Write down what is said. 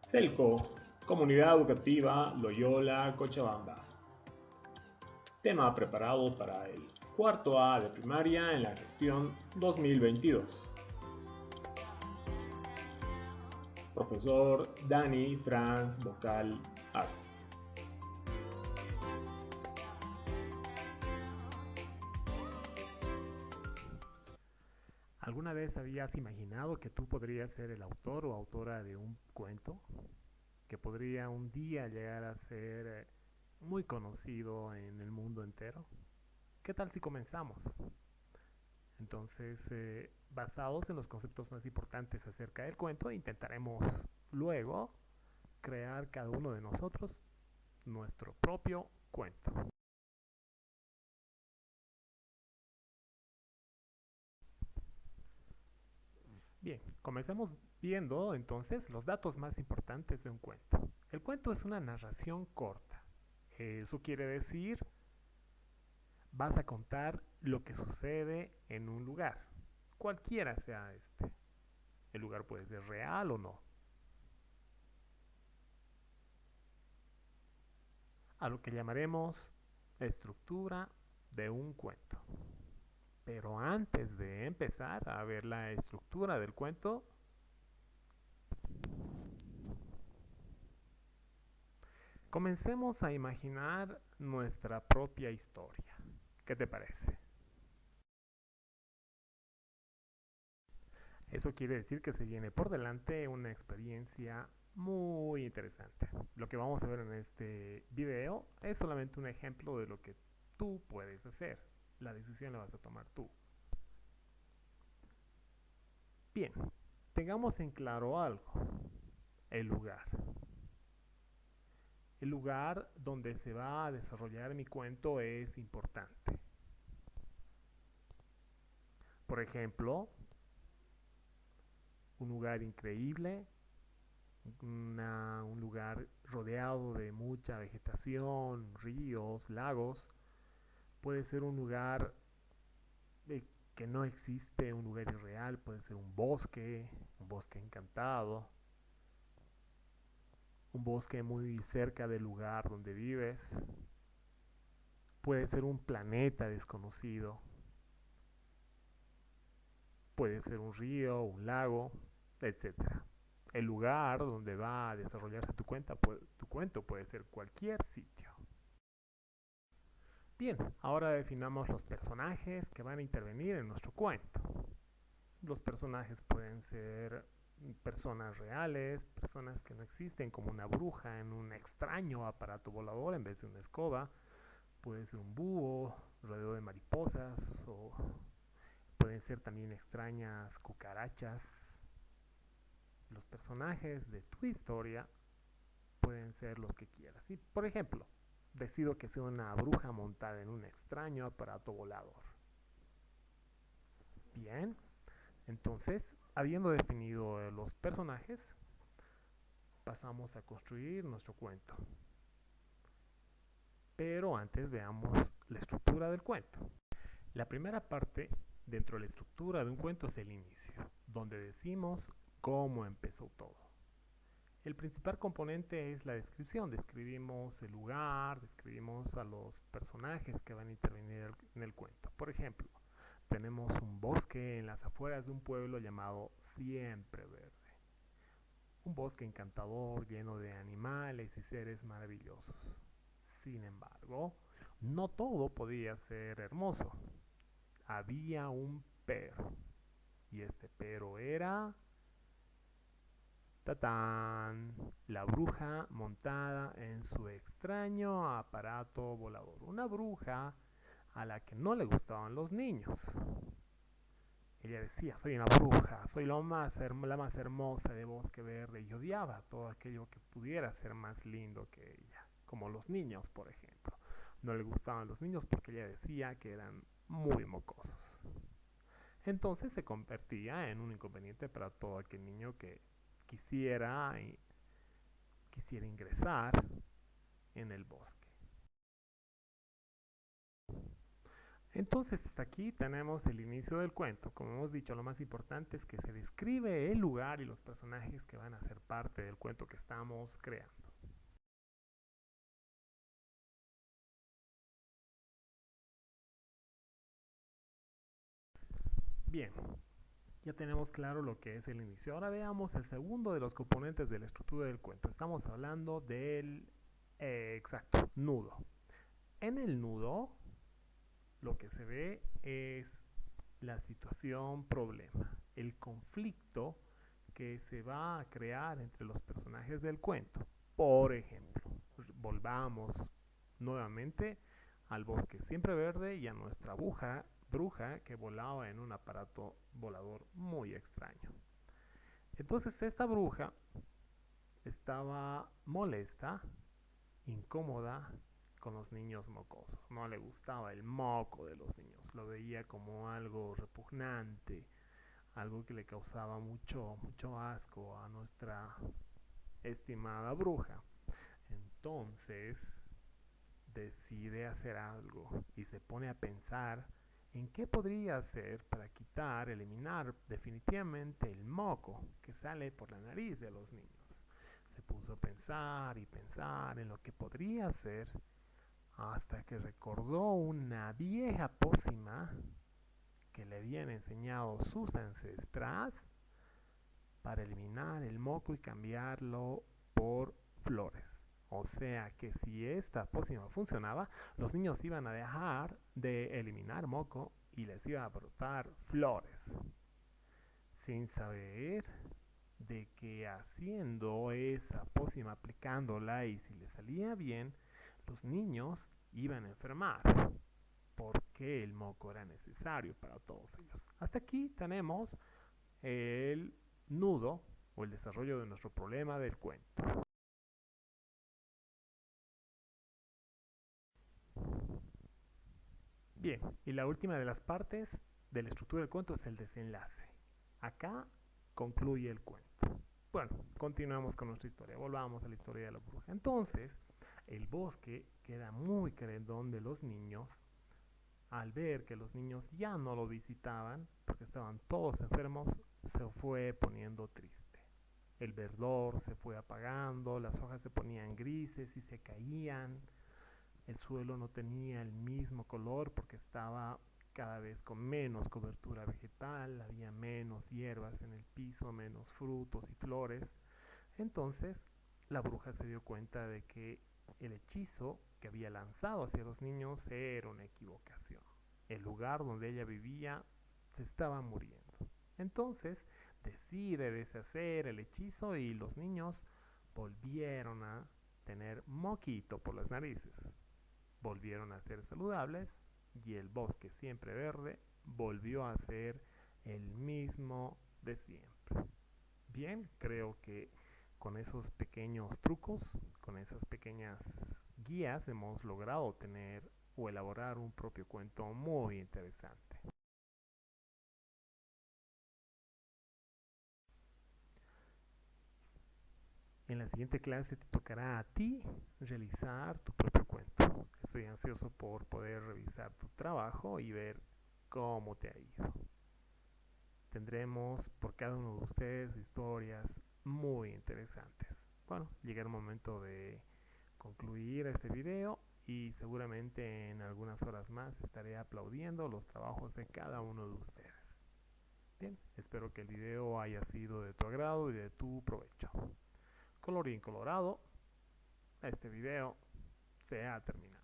Celco, Comunidad Educativa Loyola Cochabamba. Tema preparado para el cuarto A de primaria en la gestión 2022. Profesor Dani Franz Vocal Arce. ¿Alguna vez habías imaginado que tú podrías ser el autor o autora de un cuento que podría un día llegar a ser muy conocido en el mundo entero? ¿Qué tal si comenzamos? Entonces, basados en los conceptos más importantes acerca del cuento, intentaremos luego crear cada uno de nosotros nuestro propio cuento. Bien, comencemos viendo entonces los datos más importantes de un cuento. El cuento es una narración corta. Eso quiere decir, vas a contar lo que sucede en un lugar, cualquiera sea este. El lugar puede ser real o no. A lo que llamaremos la estructura de un cuento. Pero antes de empezar a ver la estructura del cuento, comencemos a imaginar nuestra propia historia. ¿Qué te parece? Eso quiere decir que se viene por delante una experiencia muy interesante. Lo que vamos a ver en este video es solamente un ejemplo de lo que tú puedes hacer. La decisión la vas a tomar tú. Bien, tengamos en claro algo. El lugar. El lugar donde se va a desarrollar mi cuento es importante. Por ejemplo, un lugar increíble, un lugar rodeado de mucha vegetación, ríos, lagos. Puede ser un lugar que no existe, un lugar irreal, puede ser un bosque encantado, un bosque muy cerca del lugar donde vives, puede ser un planeta desconocido, puede ser un río, un lago, etcétera. El lugar donde va a desarrollarse tu cuento puede ser cualquier sitio. Bien, ahora definamos los personajes que van a intervenir en nuestro cuento. Los personajes pueden ser personas reales, personas que no existen, como una bruja en un extraño aparato volador en vez de una escoba. Puede ser un búho rodeado de mariposas, o pueden ser también extrañas cucarachas. Los personajes de tu historia pueden ser los que quieras. Y, por ejemplo, decido que sea una bruja montada en un extraño aparato volador. Bien, entonces, habiendo definido los personajes, pasamos a construir nuestro cuento. Pero antes veamos la estructura del cuento. La primera parte dentro de la estructura de un cuento es el inicio, donde decimos cómo empezó todo. El principal componente es la descripción. Describimos el lugar, describimos a los personajes que van a intervenir en el cuento. Por ejemplo, tenemos un bosque en las afueras de un pueblo llamado Siempre Verde. Un bosque encantador, lleno de animales y seres maravillosos. Sin embargo, no todo podía ser hermoso. Había un pero. Y este pero era... ¡Tatán! La bruja montada en su extraño aparato volador. Una bruja a la que no le gustaban los niños. Ella decía, soy una bruja, soy la más hermosa de Bosque Verde, y odiaba todo aquello que pudiera ser más lindo que ella, como los niños, por ejemplo. No le gustaban los niños porque ella decía que eran muy mocosos. Entonces se convertía en un inconveniente para todo aquel niño que quisiera ingresar en el bosque. Entonces, hasta aquí tenemos el inicio del cuento. Como hemos dicho, lo más importante es que se describe el lugar y los personajes que van a ser parte del cuento que estamos creando. Bien, ya tenemos claro lo que es el inicio. Ahora veamos el segundo de los componentes de la estructura del cuento. Estamos hablando del, exacto, nudo. En el nudo, lo que se ve es la situación problema, el conflicto que se va a crear entre los personajes del cuento. Por ejemplo, volvamos nuevamente al bosque siempre verde y a nuestra bruja que volaba en un aparato volador muy extraño. Entonces esta bruja estaba molesta, incómoda con los niños mocosos. No le gustaba el moco de los niños, lo veía como algo repugnante, algo que le causaba mucho asco a nuestra estimada bruja. Entonces decide hacer algo y se pone a pensar en qué podría hacer para quitar, eliminar definitivamente el moco que sale por la nariz de los niños. Se puso a pensar y pensar en lo que podría hacer hasta que recordó una vieja pócima que le habían enseñado sus ancestras para eliminar el moco y cambiarlo por flores. O sea que si esta pócima funcionaba, los niños iban a dejar de eliminar moco y les iba a brotar flores. Sin saber de que haciendo esa pócima, aplicándola y si le salía bien, los niños iban a enfermar. Porque el moco era necesario para todos ellos. Hasta aquí tenemos el nudo o el desarrollo de nuestro problema del cuento. Bien, y la última de las partes de la estructura del cuento es el desenlace. Acá concluye el cuento. Bueno, continuamos con nuestra historia. Volvamos a la historia de la bruja. Entonces, el bosque queda muy querendón de los niños. Al ver que los niños ya no lo visitaban porque estaban todos enfermos, se fue poniendo triste. El verdor se fue apagando, las hojas se ponían grises y se caían. El suelo no tenía el mismo color porque estaba cada vez con menos cobertura vegetal, había menos hierbas en el piso, menos frutos y flores. Entonces la bruja se dio cuenta de que el hechizo que había lanzado hacia los niños era una equivocación. El lugar donde ella vivía se estaba muriendo. Entonces decide deshacer el hechizo y los niños volvieron a tener moquito por las narices. Volvieron a ser saludables y el bosque siempre verde volvió a ser el mismo de siempre. Bien, creo que con esos pequeños trucos, con esas pequeñas guías, hemos logrado tener o elaborar un propio cuento muy interesante. En la siguiente clase te tocará a ti realizar tu propio cuento. Estoy ansioso por poder revisar tu trabajo y ver cómo te ha ido. Tendremos por cada uno de ustedes historias muy interesantes. Bueno, llega el momento de concluir este video y seguramente en algunas horas más estaré aplaudiendo los trabajos de cada uno de ustedes. Bien, espero que el video haya sido de tu agrado y de tu provecho. Colorín colorado, este video se ha terminado.